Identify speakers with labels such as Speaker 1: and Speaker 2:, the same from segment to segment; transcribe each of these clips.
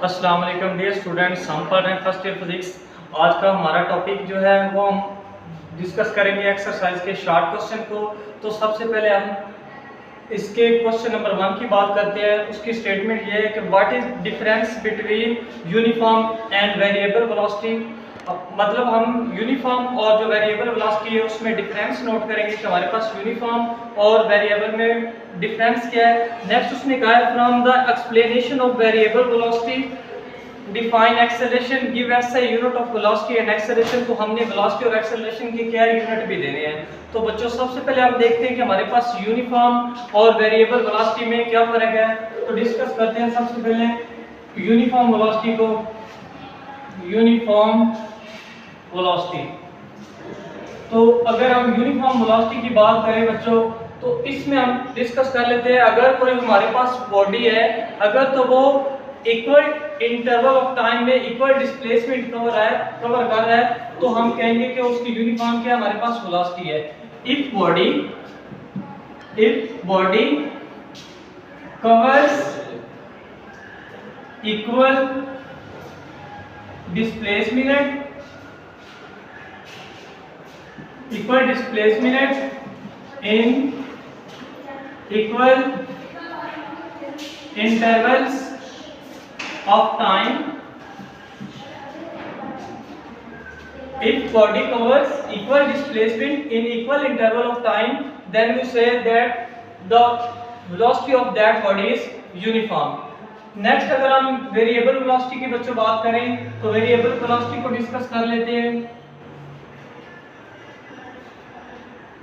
Speaker 1: अस्सलाम वालेकुम dear students, हम पढ़ रहे हैं फर्स्ट ईयर फिजिक्स। आज का हमारा टॉपिक जो है वो हम डिस्कस करेंगे एक्सरसाइज के शॉर्ट क्वेश्चन को। तो सबसे पहले हम इसके क्वेश्चन नंबर 1 की बात करते हैं। उसकी स्टेटमेंट ये है कि what is difference between uniform and variable velocity. मतलब हम यूनिफॉर्म और जो वेरिएबल वेलोसिटी है उसमें डिफरेंस नोट करेंगे कि हमारे पास यूनिफॉर्म और वेरिएबल में डिफरेंस क्या है। नेक्स्ट उसने कहा है from the explanation of variable velocity define acceleration give S a unit of velocity and acceleration. तो हमने वेलोसिटी और एक्सेलरेशन के क्या यूनिट भी देने हैं। तो बच्चों सबसे पहले हम देखते हैं कि हमारे पास यूनिफॉर्म और वेरिएबल वेलोसिटी में क्या फर्क है। तो डिस्कस करते हैं सबसे पहले यूनिफॉर्म वेलोसिटी को। यूनिफॉर्म वेलोसिटी, तो अगर हम यूनिफॉर्म वेलोसिटी की बात करें बच्चों तो इसमें हम डिस्कस कर लेते हैं। अगर कोई हमारे पास बॉडी है, अगर तो वो इक्वल इंटरवल ऑफ टाइम में इक्वल डिस्प्लेसमेंट कवर कर रहा है तो हम कहेंगे कि उसकी यूनिफॉर्म क्या हमारे पास वेलोसिटी है। If body covers equal displacement in equal intervals of time. If body covers equal displacement in equal interval of time, then we say that the velocity of that body is uniform. Next अगर हम variable velocity की बच्चों बात करें तो variable velocity को discuss कर लेते हैं।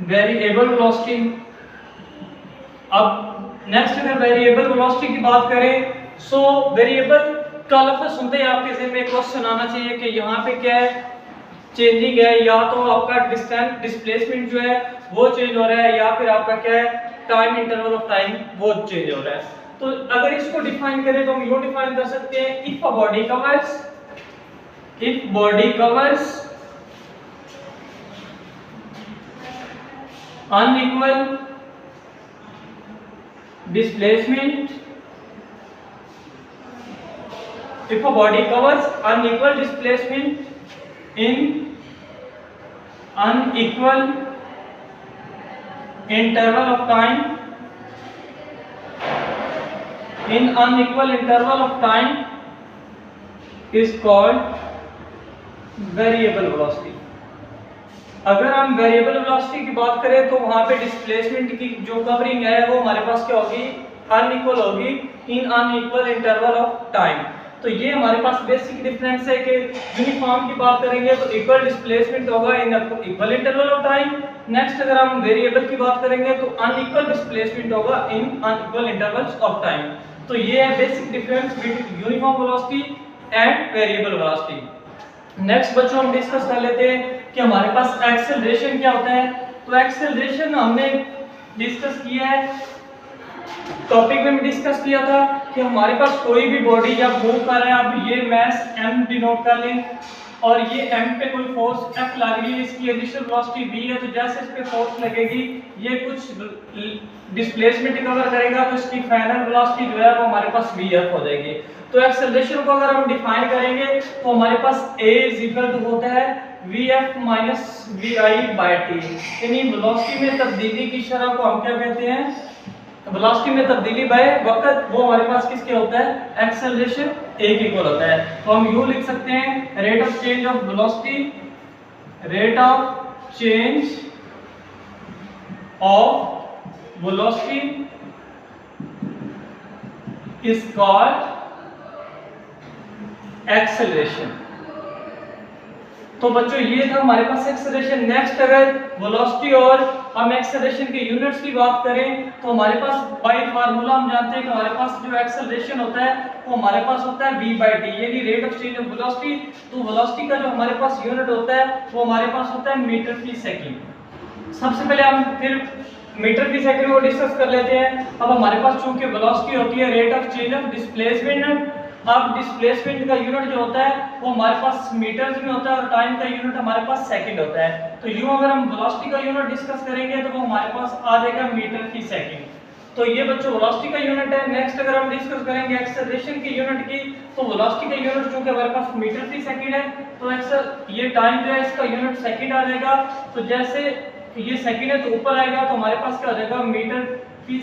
Speaker 1: वेरिएबल वेलोसिटी, अब नेक्स्ट अगर वेरिएबल वेलोसिटी की बात करें सो वेरिएबल का लफ्ज सुनते ही आपके ज़हन में क्वेश्चन आना चाहिए कि यहाँ पे क्या है, चेंजिंग है, या तो आपका डिस्टेंस डिस्प्लेसमेंट जो है वो चेंज हो रहा है या फिर आपका क्या है टाइम इंटरवल ऑफ टाइम वो चेंज हो रहा है। तो अगर इसको डिफाइन करें तो हम यूं डिफाइन कर सकते हैं if body covers unequal displacement, if a body covers unequal displacement in unequal interval of time is called variable velocity। अगर हम वेरिएबल वेलोसिटी की बात करें तो वहां पे डिस्प्लेसमेंट की जो कवरिंग है वो हमारे पास क्या होगी, अनइक्वल होगी इन अनइक्वल इंटरवल ऑफ टाइम। तो ये हमारे पास बेसिक डिफरेंस है कि यूनिफॉर्म की बात करेंगे तो इक्वल डिस्प्लेसमेंट होगा in equal interval of time. Next अगर हम वेरिएबल की बात करेंगे तो अनइक्वल डिस्प्लेसमेंट होगा इन अनइक्वल इंटरवल्स ऑफ टाइम। तो ये है basic difference between uniform velocity and variable velocity. Next बच्चों हम डिस्कस कर लेते हैं कि हमारे पास एक्सेलरेशन क्या होता है। तो एक्सेलरेशन हमने डिस्कस किया है, टॉपिक में डिस्कस किया था कि हमारे पास कोई भी बॉडी जब मूव कर रहा है, अब ये मास m डिनोट कर लें और ये m पे कोई फोर्स F लग रही है, इसकी इनिशियल वेलोसिटी v है, तो जैसे इस पे फोर्स लगेगी ये कुछ डिस्प्लेसमेंट कवर करेगा तो इसकी फाइनल वेलोसिटी जो है वो हमारे पास vf हो जाएगी। तो एक्सेलरेशन को अगर हम डिफाइन करेंगे तो हमारे पास a होता है vf minus vi by t, यानी वेलोसिटी में तब्दीली की शरह को हम क्या कहते हैं, वेलोसिटी में तब्दीली बाय वक्त, वो हमारे पास किसके होता है, एक्सेलरेशन a के इक्वल होता है। तो हम यूं लिख सकते हैं rate of change of velocity, rate of change of velocity is called acceleration. तो बच्चों ये था हमारे पास एक्सेलरेशन। नेक्स्ट अगर वेलोसिटी और हम एक्सेलरेशन के यूनिट्स की बात करें तो हमारे पास बाय फार्मूला हम जानते हैं कि हमारे पास जो एक्सेलरेशन होता है वो हमारे पास होता है v/t, यानी rate of change of velocity. तो वेलोसिटी का जो हमारे पास यूनिट होता है वो हमारे पास होता है मीटर फी सेकंड। सबसे पहले हम फिर मीटर फी सेकंड को डिस्कस कर लेते हैं। अब हमारे पास चूंकि वेलोसिटी होती है rate of change of displacement, अब डिस्प्लेसमेंट का यूनिट जो होता है वो हमारे पास मीटर्स में होता है और टाइम का यूनिट हमारे पास सेकंड होता है। तो यूं अगर हम वेलोसिटी का यूनिट डिस्कस करेंगे तो वो हमारे पास आ जाएगा मीटर फी सेकंड। तो ये बच्चों वेलोसिटी का यूनिट है। नेक्स्ट अगर हम डिस्कस करेंगे एक्सेलरेशन की यूनिट की, तो वेलोसिटी का यूनिट चूंकि हमारे पास मीटर प्रति सेकंड है, तो ये टाइम जो है इसका यूनिट सेकंड आ जाएगा। तो जैसे ये सेकंड है तो ऊपर आएगा, तो हमारे पास क्या हो जाएगा, मीटर फी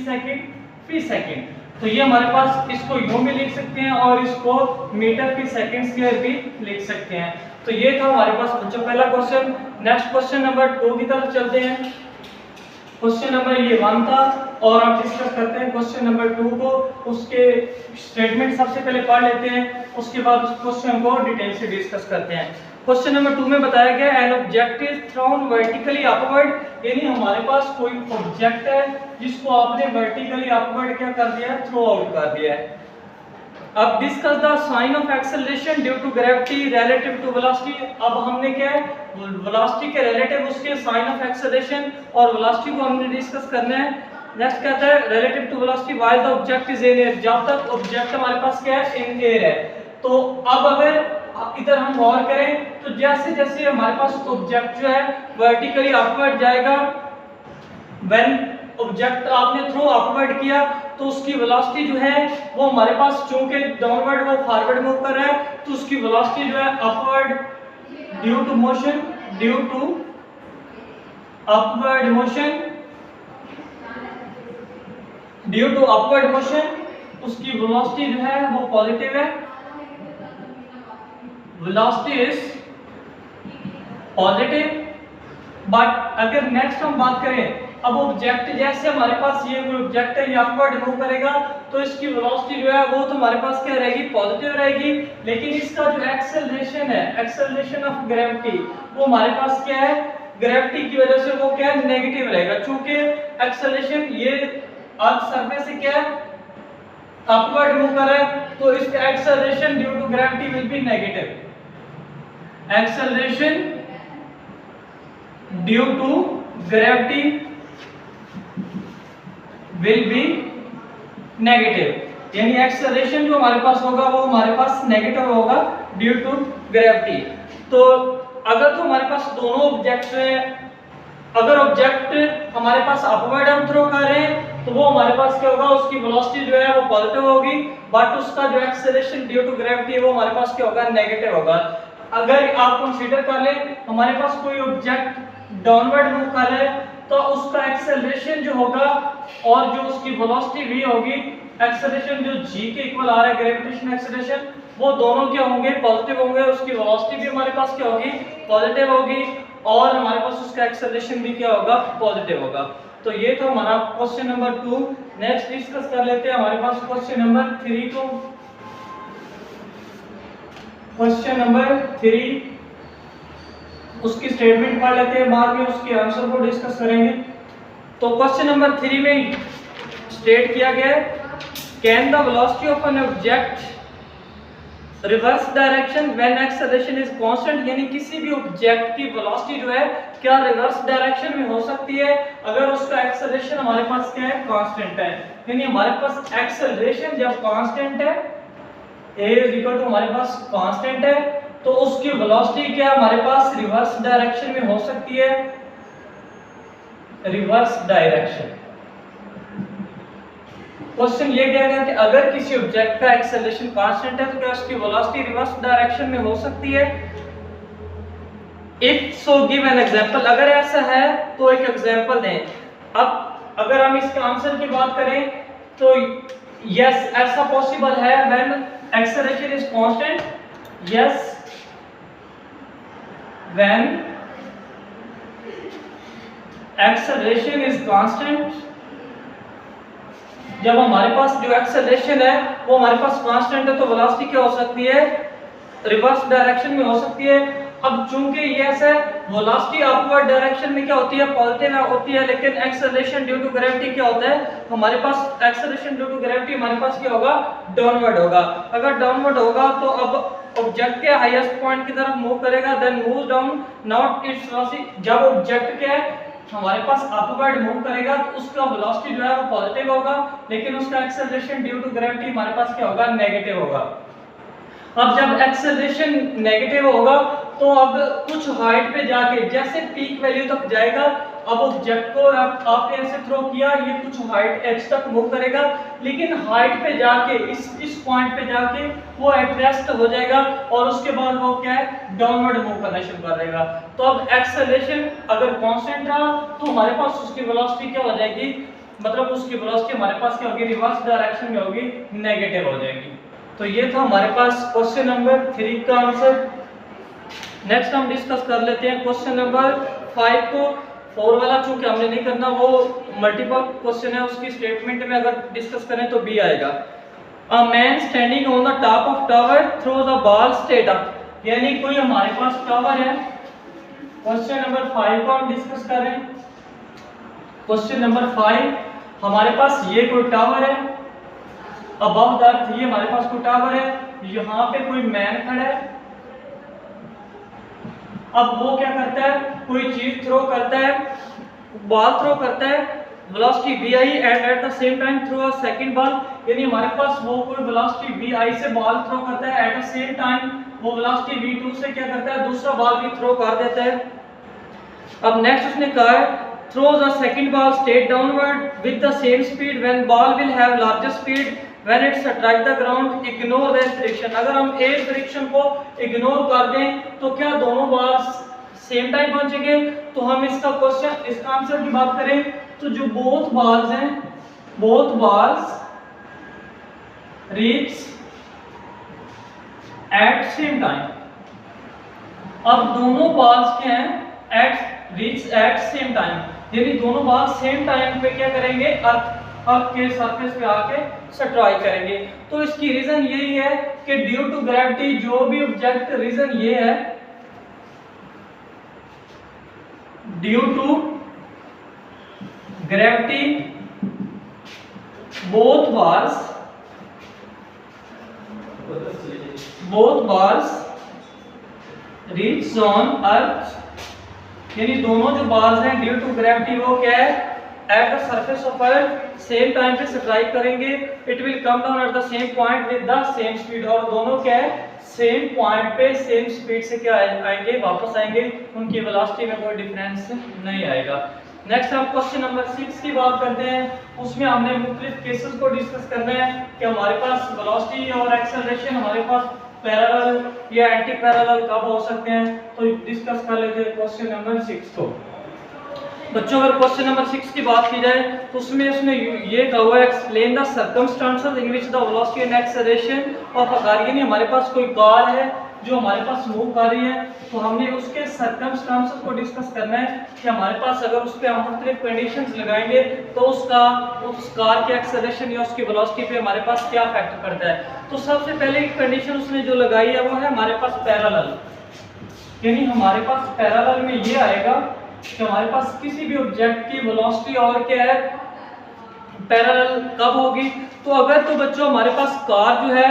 Speaker 1: सेकंड। तो ये हमारे पास इसको यूं भी लिख सकते हैं और इसको मीटर फी सेकंड स्क्वायर भी लिख सकते हैं। तो ये था हमारे पास बच्चों पहला क्वेश्चन। नेक्स्ट क्वेश्चन नंबर 2 की तरफ चलते हैं। क्वेश्चन नंबर ये 1 था और अब डिस्कस करते हैं क्वेश्चन नंबर 2 को। उसके स्टेटमेंट सबसे पहले पढ़ लेते हैं, उसके बाद उस क्वेश्चन को डिटेल से डिस्कस करते हैं। क्वेश्चन नंबर 2 में बताया गया an object is thrown vertically upward, यानी हमारे पास कोई ऑब्जेक्ट है जिसको आपने वर्टिकली अपवर्ड क्या कर दिया, थ्रो आउट कर दिया है। अब discuss the sign of acceleration due to gravity relative to velocity. अब हमने क्या है, वेलोसिटी के रिलेटिव उसके साइन ऑफ एक्सेलरेशन और वेलोसिटी को हमने डिस्कस करना है। नेक्स्ट कहता है relative to velocity while the object is in air, जब तक ऑब्जेक्ट हमारे पास क्या है, इन एयर है। तो अब अगर इधर हम गौर करें तो जैसे जैसे हमारे पास ऑब्जेक्ट जो है वर्टिकली अपवर्ड जाएगा, व्हेन ऑब्जेक्ट आपने थ्रो अपवर्ड किया तो उसकी वेलोसिटी जो है वो हमारे पास चूंकि डाउनवर्ड वो फॉरवर्ड मूव कर रहा है, तो उसकी वेलोसिटी जो है upward due to motion, due to upward motion, due to upward motion उसकी वेलोसिटी जो है वो पॉजिटिव है। Velocity is positive. बट अगर नेक्स्ट हम बात करें, अब ऑब्जेक्ट जैसे हमारे पास ये ऑब्जेक्ट है, ये अपवर्ड मूव करेगा तो इसकी वेलोसिटी जो है वो तो हमारे पास क्या रहेगी, पॉजिटिव रहेगी। लेकिन इसका जो एक्सेलरेशन है, एक्सेलरेशन ऑफ ग्रेविटी, वो हमारे पास क्या है, ग्रेविटी की वजह से वो क्या है, नेगेटिव रहेगा। चूंकि एक्सेलरेशन ये अर्थ सरफेस से क्या है, अपवर्ड मूव कर रहा है, तो इसका acceleration due to gravity will be negative. Acceleration due to gravity will be negative, यानी एक्सेलरेशन जो हमारे पास होगा वो हमारे पास नेगेटिव होगा ड्यू टू ग्रेविटी। तो अगर तो हमारे पास दोनों ऑब्जेक्ट्स हैं, अगर ऑब्जेक्ट हमारे पास अपवर्ड हम थ्रो कर रहे हैं तो वो हमारे पास क्या होगा, उसकी वेलोसिटी जो है वो पॉजिटिव होगी, बट उसका जो एक्सेलरेशन ड्यू टू ग्रेविटी है वो हमारे पास क्या होगा, नेगेटिव होगा। अगर आप कंसीडर कर लें हमारे पास कोई ऑब्जेक्ट डाउनवर्ड मूव कर रहा है तो उसका एक्सेलरेशन जो होगा और जो उसकी वेलोसिटी v होगी, एक्सेलरेशन जो g के इक्वल आ रहा है, ग्रेविटेशन एक्सेलरेशन, वो दोनों क्या होंगे, पॉजिटिव होंगे। उसकी वेलोसिटी भी हमारे पास क्या होगी, पॉजिटिव होगी, और हमारे पास उसका एक्सेलरेशन भी क्या होगा, पॉजिटिव होगा। तो ये तो हमारा क्वेश्चन नंबर 2। नेक्स्ट डिस्कस कर लेते हैं हमारे पास क्वेश्चन नंबर 3 को। क्वेश्चन नंबर 3 उसकी स्टेटमेंट पढ़ लेते हैं, बाद में उसके आंसर को डिस्कस करेंगे। तो क्वेश्चन नंबर 3 में स्टेट किया गया है, can the velocity of an object reverse direction when acceleration is constant, यानी किसी भी ऑब्जेक्ट की वेलोसिटी जो है क्या रिवर्स डायरेक्शन में हो सकती है अगर उसका एक्सेलरेशन हमारे पास क्या है, कांस्टेंट है। यानी हमारे पास एक्सेलरेशन जब कांस्टेंट है, a इज इक्वल टू हमारे पास कांस्टेंट है, तो उसकी वेलोसिटी क्या हमारे पास रिवर्स डायरेक्शन में हो सकती है, रिवर्स डायरेक्शन। क्वेश्चन ये किया गया कि अगर किसी ऑब्जेक्ट का एक्सेलरेशन कांस्टेंट है तो क्या उसकी वेलोसिटी रिवर्स डायरेक्शन में हो सकती है। If so give an example, अगर ऐसा है तो एक एग्जांपल दें। अब अगर हम इसके आंसर की बात करें तो यस, ऐसा पॉसिबल है when acceleration is constant, yes when acceleration is constant, जब हमारे पास जो एक्सेलरेशन है वो हमारे पास कांस्टेंट है तो वेलोसिटी क्या हो सकती है, रिवर्स डायरेक्शन में हो सकती है। अब चूंकि ये ऐसा है, वेलोसिटी अपवर्ड डायरेक्शन में क्या होती है, पॉजिटिव होती है, लेकिन एक्सेलरेशन ड्यू टू ग्रेविटी क्या होता है, हमारे पास एक्सेलरेशन ड्यू टू ग्रेविटी हमारे पास क्या होगा, डाउनवर्ड होगा। अगर डाउनवर्ड होगा तो अब ऑब्जेक्ट के हाईएस्ट पॉइंट की तरफ मूव करेगा, then move down not its velocity. जब ऑब्जेक्ट क्या है हमारे पास अपवर्ड मूव करेगा तो उसका वेलोसिटी जो है वो पॉजिटिव होगा, लेकिन उसका एक्सेलरेशन ड्यू टू ग्रेविटी हमारे पास क्या होगा, नेगेटिव होगा। अब जब एक्सेलरेशन नेगेटिव होगा तो अब कुछ हाइट पे जाके जैसे पीक वैल्यू तक जाएगा अब ऑब्जेक्ट को आपने ऐसे थ्रो किया, ये कुछ हाइट h तक मूव करेगा, लेकिन हाइट पे जाके इस पॉइंट पे जाके वो एट रेस्ट हो जाएगा और उसके बाद वो क्या है डाउनवर्ड मूव करना शुरू कर देगा। तो अब एक्सेलरेशन अगर कांस्टेंट रहा तो हमारे पास उसकी वेलोसिटी क्या हो जाएगी, मतलब उसकी वेलोसिटी हमारे पास क्या होगी, रिवर्स डायरेक्शन में होगी, नेगेटिव हो जाएगी। तो ये था हमारे पास क्वेश्चन नंबर 3 का आंसर। नेक्स्ट हम डिस्कस कर लेते हैं क्वेश्चन नंबर 5 को। 4 वाला चूंकि हमने नहीं करना, वो मल्टीपल क्वेश्चन है, उसकी स्टेटमेंट में अगर डिस्कस करें तो बी आएगा। A man standing on the top of tower throws a ball straight up, यानी कोई हमारे पास टावर है। क्वेश्चन नंबर 5 को हम डिस्कस कर रहे हैं। क्वेश्चन नंबर 5, हमारे पास ये कोई टावर है, अबव द अर्थ ये हमारे पास कोई टावर है, यहाँ पे कोई मैन खड़ा है। अब वो क्या करता है, कोई चीज थ्रो करता है, बॉल थ्रो करता है, velocity vi and at the same time throw a second ball, यानी हमारे पास वो कोई वेलोसिटी vi से बॉल थ्रो करता है, एट द सेम टाइम वो वेलोसिटी v2 से क्या करता है दूसरा बॉल भी थ्रो कर देता है। अब नेक्स्ट उसने कहा है throws a second ball straight downward with the same speed when ball will have larger speed when it strike the ground, ignore this direction। अगर हम इस डायरेक्शन को इग्नोर कर दें तो क्या दोनों बॉल्स सेम टाइम पहुंचेंगे। तो हम इसका क्वेश्चन, इसका आंसर की बात करें तो जो बोथ बॉल्स हैं, both balls reach at same time. अब दोनों बॉल्स क्या हैं, at reach at same time, यानी दोनों बॉल सेम टाइम पे क्या करेंगे, अर्थ के सरफेस पे आके स्ट्राइक करेंगे। तो इसकी रीजन यही है कि ड्यू टू ग्रेविटी, जो भी ऑब्जेक्ट, रीजन ये है due to gravity both balls reach on earth, यानी दोनों जो बॉल्स हैं ड्यू टू ग्रेविटी वो क्या है at the surface of earth same time पे स्ट्राइक करेंगे। It will come down eight the same point with the same speed, और दोनों क्या है सेम पॉइंट पे सेम स्पीड से क्या आएंगे, वापस आएंगे, उनकी वेलोसिटी में कोई डिफरेंस नहीं आएगा। नेक्स्ट हम क्वेश्चन नंबर 6 की बात करते हैं। उसमें हमने मुख्तलिफ केसेस को डिस्कस करना है कि हमारे पास वेलोसिटी और एक्सेलरेशन हमारे पास पैरेलल या एंटी पैरेलल कब हो सकते हैं, तो डिस्कस कर लेते हैं क्वेश्चन नंबर 6 को। बच्चों अगर क्वेश्चन नंबर 6 की बात की जाए तो उसमें उसने ये कहा हुआ है explain the circumstances in which the velocity and acceleration of a car, यानी हमारे पास कोई कार है जो हमारे पास मूव कर रही है, तो हमने उसके सर्कमस्टेंसेस को डिस्कस करना है कि हमारे पास अगर उस पे हम मुख्तलिफ कंडीशंस लगाएंगे तो उस कार के एक्सेलरेशन या उसकी वेलोसिटी पे हमारे पास क्या इफेक्ट पड़ता है। तो सबसे पहले एक कंडीशन उसने जो लगाई है वो है हमारे पास पैरेलल, यानी हमारे पास पैरेलल में ये आएगा कि हमारे पास किसी भी ऑब्जेक्ट की वेलोसिटी और क्या है पैरेलल कब होगी। तो अगर तो बच्चों हमारे पास कार जो है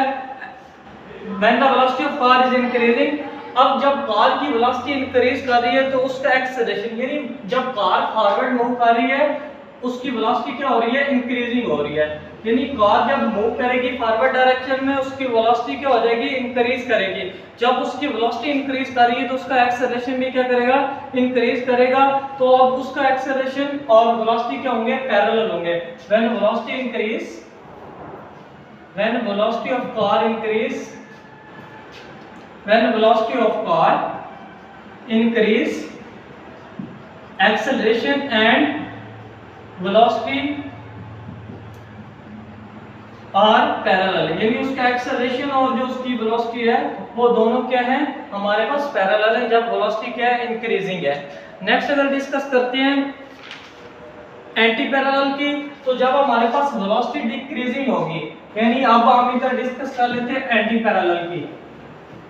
Speaker 1: when the velocity of car is increasing, अब जब कार की वेलोसिटी इंक्रीज कर रही है तो उसका एक्सेलरेशन, यानी जब कार फॉरवर्ड मूव कर रही है उसकी वेलोसिटी क्या हो रही है, इंक्रीजिंग हो रही है, यानी कार जब मूव करेगी फॉरवर्ड डायरेक्शन में उसकी वेलोसिटी क्या हो जाएगी, इंक्रीज करेगी। जब उसकी वेलोसिटी इंक्रीज कर रही है तो उसका एक्सेलरेशन भी क्या करेगा, इंक्रीज करेगा। तो अब उसका एक्सेलरेशन और वेलोसिटी क्या होंगे, पैरेलल होंगे। When velocity increase, when velocity of car increase, when velocity of car increase, acceleration and velocity are parallel, यानी उसका एक्सेलरेशन और जो उसकी वेलोसिटी है वो दोनों क्या है हमारे पास पैरेलल है जब वेलोसिटी क्या है, इंक्रीजिंग है। नेक्स्ट अगर डिस्कस करते हैं एंटी पैरेलल की, तो जब हमारे पास वेलोसिटी डिक्रीजिंग होगी, यानी अब हम इधर डिस्कस कर लेते हैं एंटी पैरेलल की।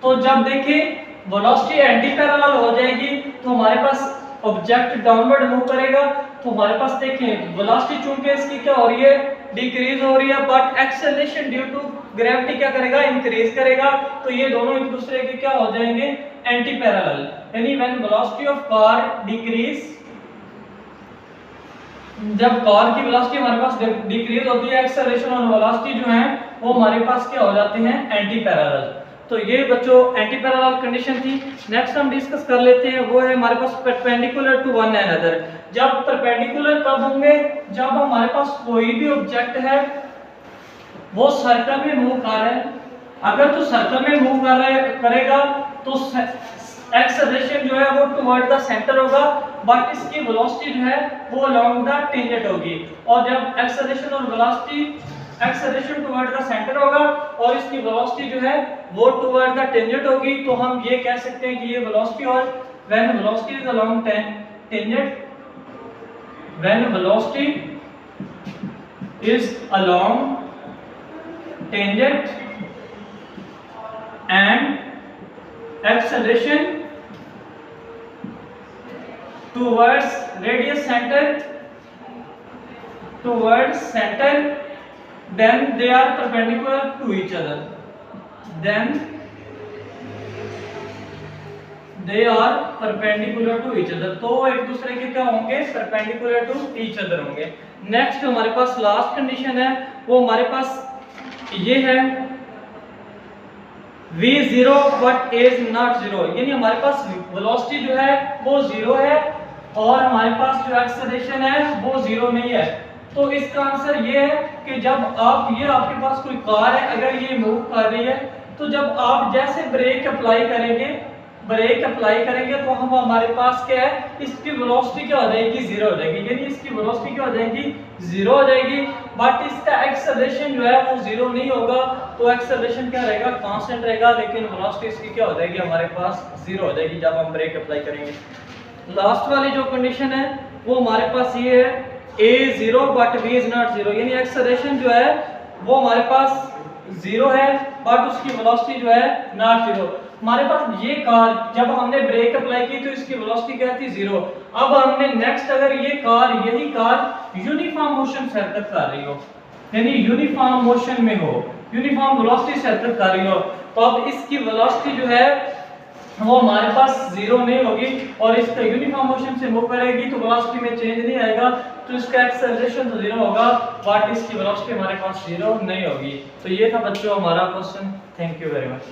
Speaker 1: तो जब देखें वेलोसिटी एंटी पैरेलल हो जाएगी तो हमारे पास ऑब्जेक्ट डाउनवर्ड मूव करेगा, तो हमारे पास देखें वेलोसिटी चूंकि इसकी क्या हो रही है, डिक्रीज हो रही है, but acceleration due to gravity क्या करेगा, इंक्रीज करेगा। तो ये दोनों एक दूसरे के क्या हो जाएंगे, एंटी पैरेलल, यानी when velocity of car decrease, जब कार की वेलोसिटी हमारे पास डिक्रीज होती है, एक्सेलरेशन और वेलोसिटी जो है वो हमारे पास क्या हो जाते हैं, एंटी पैरेलल। तो ये बच्चों एंटी पैरेलल कंडीशन थी। नेक्स्ट हम डिस्कस कर लेते हैं वो है हमारे पास परपेंडिकुलर टू वन अनदर, जब परपेंडिकुलर कब होंगे, जब हमारे पास कोई भी ऑब्जेक्ट है वो सर्कल में मूव कर रहा है। अगर तो सर्कल में मूव करेगा तो एक्सेलरेशन जो है वो टुवर्ड द सेंटर होगा, बट इसकी वेलोसिटी जो है वो अलोंग द टेंजेंट होगी। और जब एक्सेलरेशन और velocity, acceleration toward the centre होगा और इसकी वेलोसिटी जो है वो टुवर्ड द टेंजेंट होगी, तो हम ये कह सकते हैं कि ये वेलोसिटी, और when velocity is along tangent, when velocity is along tangent and acceleration towards radius center, then they are perpendicular to each other, then they are perpendicular to each other, तो एक दूसरे के क्या होंगे, perpendicular to each other होंगे। Next हमारे पास last condition है, वो हमारे पास ये है v0 but is not 0, यानी हमारे पास वेलोसिटी जो है वो 0 है और हमारे पास जो एक्सेलरेशन है वो 0 नहीं है। तो इसका आंसर ये है कि जब ये आपके पास कोई कार है, अगर ये मूव कर रही है, तो जब आप जैसे ब्रेक अप्लाई करेंगे तो हम हमारे पास क्या है, इसकी वेलोसिटी क्या हो जाएगी, 0 हो जाएगी, यानी इसकी वेलोसिटी क्या हो जाएगी, 0 हो जाएगी, बट इसका एक्सेलरेशन जो है वो 0 नहीं होगा। तो एक्सेलरेशन क्या रहेगा, कांस्टेंट रहेगा, लेकिन वेलोसिटी इसकी क्या हो जाएगी, हमारे पास 0 हो जाएगी जब हम ब्रेक अप्लाई करेंगे। लास्ट वाली जो कंडीशन है वो हमारे पास ये है a0 but v is not 0, यानी एक्सेलरेशन जो है वो हमारे पास 0 है बट उसकी वेलोसिटी जो है नॉट 0। हमारे पास ये कार जब हमने ब्रेक अप्लाई की तो इसकी वेलोसिटी क्या थी, 0। अब हमने नेक्स्ट, अगर यही कार यूनिफॉर्म मोशन से हरकत कर रही हो, यानी यूनिफॉर्म मोशन में हो, यूनिफॉर्म वेलोसिटी से हरकत कर रही हो, तो अब इसकी वेलोसिटी जो है वो हमारे पास 0 नहीं होगी और इसका यूनिफॉर्म मोशन से मूव करेगी तो वेलोसिटी में चेंज नहीं आएगा, तो इसका एक्सेलरेशन तो 0 होगा बट इसकी वेलोसिटी हमारे पास 0 नहीं होगी। तो ये था बच्चों हमारा question. Thank you very much.